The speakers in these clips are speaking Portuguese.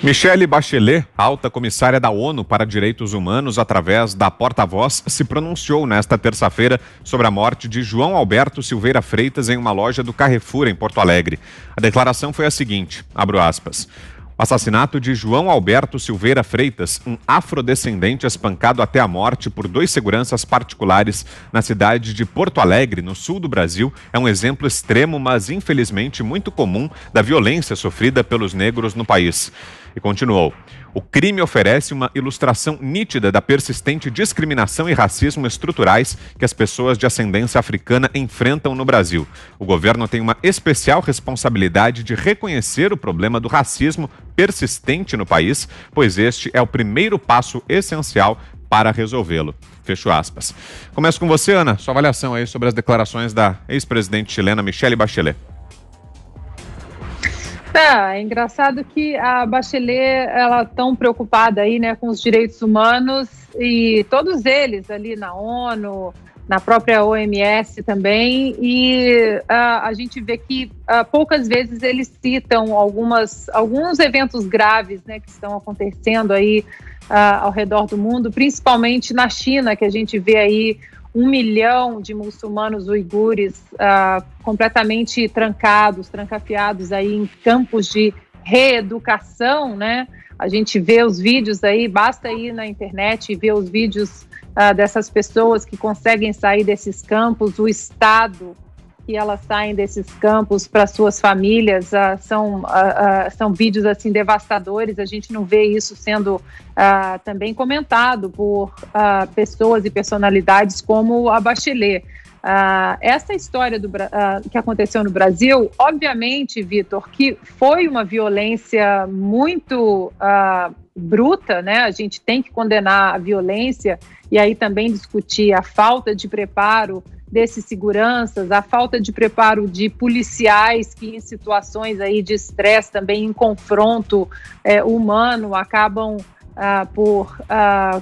Michelle Bachelet, alta comissária da ONU para Direitos Humanos, através da porta-voz, se pronunciou nesta terça-feira sobre a morte de João Alberto Silveira Freitas em uma loja do Carrefour, em Porto Alegre. A declaração foi a seguinte, abro aspas: o assassinato de João Alberto Silveira Freitas, um afrodescendente espancado até a morte por 2 seguranças particulares na cidade de Porto Alegre, no sul do Brasil, é um exemplo extremo, mas infelizmente muito comum, da violência sofrida pelos negros no país. E continuou: o crime oferece uma ilustração nítida da persistente discriminação e racismo estruturais que as pessoas de ascendência africana enfrentam no Brasil. O governo tem uma especial responsabilidade de reconhecer o problema do racismo persistente no país, pois este é o primeiro passo essencial para resolvê-lo. Fecho aspas. Começo com você, Ana. Sua avaliação aí sobre as declarações da ex-presidente chilena Michelle Bachelet. É engraçado que a Bachelet, ela tão preocupada aí, né, com os direitos humanos, e todos eles ali na ONU, na própria OMS também, e a gente vê que poucas vezes eles citam alguns eventos graves, né, que estão acontecendo aí ao redor do mundo, principalmente na China, que a gente vê aí 1 milhão de muçulmanos uigures completamente trancafiados aí em campos de reeducação, né? A gente vê os vídeos aí, basta ir na internet e ver os vídeos dessas pessoas que conseguem sair desses campos, o estado que elas saem desses campos para suas famílias, são vídeos assim devastadores. A gente não vê isso sendo também comentado por pessoas e personalidades como a Bachelet. Essa história que aconteceu no Brasil, obviamente, Vitor, que foi uma violência muito bruta, né? A gente tem que condenar a violência e aí também discutir a falta de preparo desses seguranças, a falta de preparo de policiais que em situações aí de estresse também, em confronto humano, acabam por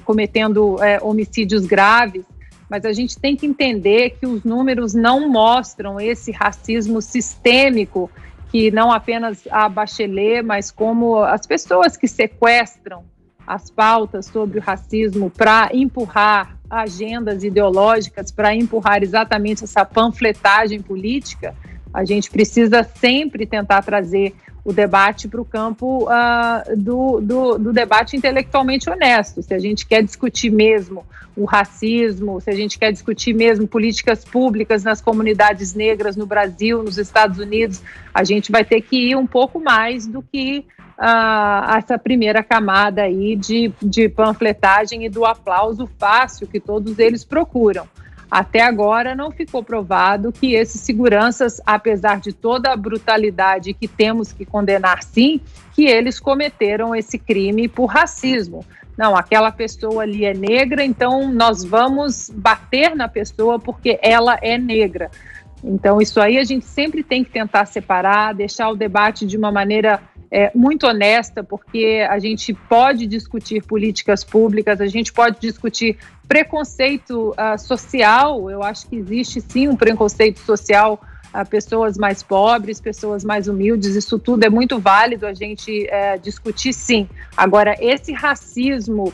cometendo homicídios graves. Mas a gente tem que entender que os números não mostram esse racismo sistêmico que não apenas a Bachelet, mas como as pessoas que sequestram as pautas sobre o racismo para empurrar agendas ideológicas, para empurrar exatamente essa panfletagem política. A gente precisa sempre tentar trazer o debate para o campo do debate intelectualmente honesto. Se a gente quer discutir mesmo o racismo, se a gente quer discutir mesmo políticas públicas nas comunidades negras no Brasil, nos Estados Unidos, a gente vai ter que ir um pouco mais do que essa primeira camada aí de panfletagem e do aplauso fácil que todos eles procuram. Até agora não ficou provado que esses seguranças, apesar de toda a brutalidade que temos que condenar sim, que eles cometeram esse crime por racismo. Não, aquela pessoa ali é negra, então nós vamos bater na pessoa porque ela é negra. Então isso aí a gente sempre tem que tentar separar, deixar o debate de uma maneira muito honesta, porque a gente pode discutir políticas públicas, a gente pode discutir preconceito social. Eu acho que existe sim um preconceito social a pessoas mais pobres, pessoas mais humildes, isso tudo é muito válido a gente discutir sim. Agora, esse racismo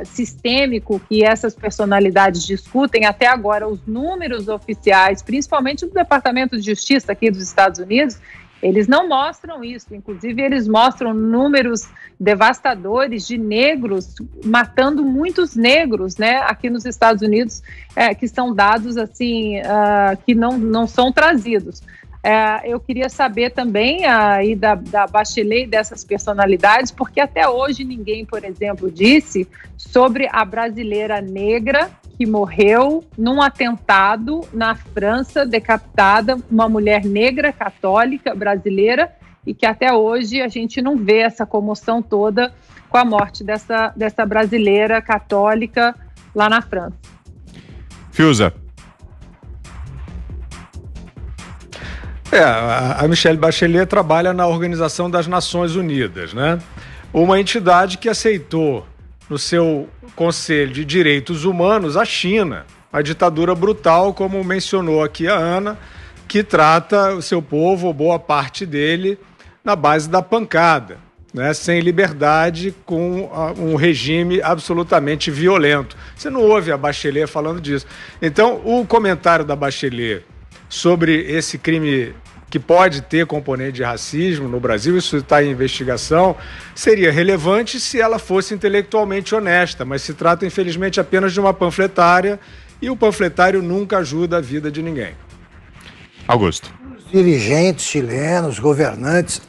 sistêmico que essas personalidades discutem, até agora os números oficiais, principalmente do Departamento de Justiça aqui dos Estados Unidos, eles não mostram isso. Inclusive eles mostram números devastadores de negros matando muitos negros, né, aqui nos Estados Unidos, que são dados assim que não são trazidos. Eu queria saber também aí da Bachelet e dessas personalidades, porque até hoje ninguém, por exemplo, disse sobre a brasileira negra que morreu num atentado na França, decapitada, uma mulher negra católica brasileira, e que até hoje a gente não vê essa comoção toda com a morte dessa brasileira católica lá na França. Fiuza. A Michelle Bachelet trabalha na Organização das Nações Unidas, né? Uma entidade que aceitou no seu Conselho de Direitos Humanos a China, a ditadura brutal, como mencionou aqui a Ana, que trata o seu povo, ou boa parte dele, na base da pancada. né, sem liberdade, com um regime absolutamente violento. Você não ouve a Bachelet falando disso. Então, o comentário da Bachelet sobre esse crime que pode ter componente de racismo no Brasil, isso está em investigação, seria relevante se ela fosse intelectualmente honesta, mas se trata, infelizmente, apenas de uma panfletária, e o panfletário nunca ajuda a vida de ninguém. Augusto. Os dirigentes chilenos, governantes,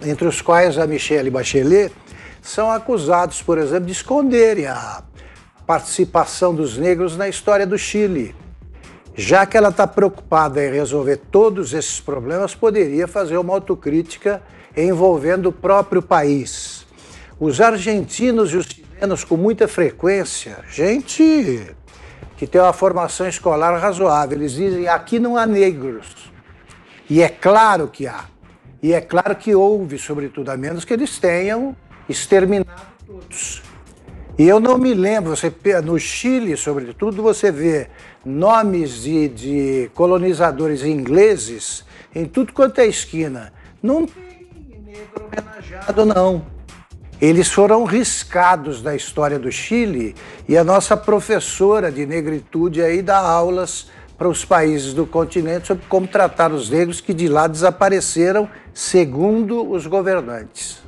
entre os quais a Michelle Bachelet, são acusados, por exemplo, de esconderem a participação dos negros na história do Chile. Já que ela está preocupada em resolver todos esses problemas, poderia fazer uma autocrítica envolvendo o próprio país. Os argentinos e os chilenos, com muita frequência, gente que tem uma formação escolar razoável, eles dizem: aqui não há negros. E é claro que há. E é claro que houve, sobretudo, a menos que eles tenham exterminado todos. E eu não me lembro, no Chile, sobretudo, você vê nomes de colonizadores ingleses em tudo quanto é esquina. Não tem negro homenageado, não. Eles foram riscados da história do Chile, e a nossa professora de negritude aí dá aulas para os países do continente sobre como tratar os negros que de lá desapareceram, segundo os governantes.